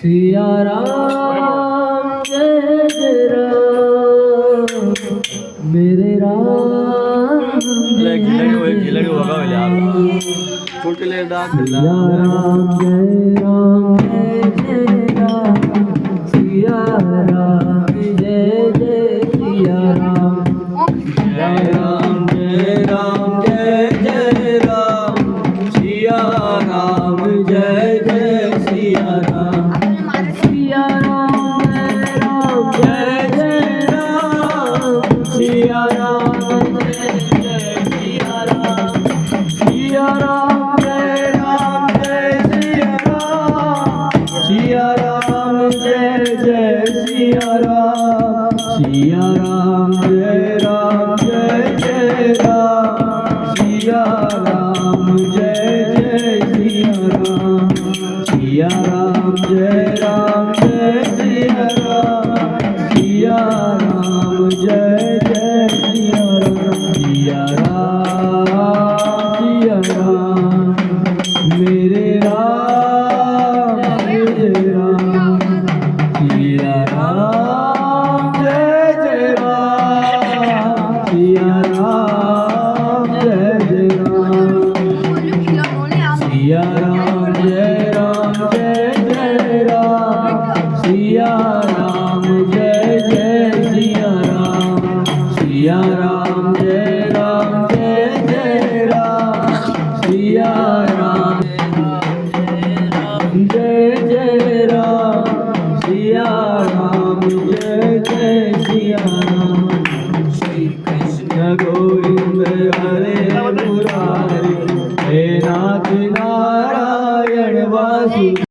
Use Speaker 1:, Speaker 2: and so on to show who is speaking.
Speaker 1: सिया राम जय जय राम मेरे राम सिया राम जय राम सिया राम जय जय सिया राम जय राम जय राम जय जय राम सिया राम जय जय सिया राम सिया राम जय राम जय जय राम सिया राम जय जय सिया राम सिया राम जय राम जय सिया राम सिया राम जय जय सिया राम सिया राम मेरे राम जय राम सिया राम जय जय राम सिया राम जय जय राम सिया राम जय राम जय जय राम सिया राम जय जय सिया राम सिया राम जय राम जय जय राम सिया राम जय जय राम सिया राम जय जय सिया राम श्री कृष्ण गोविंद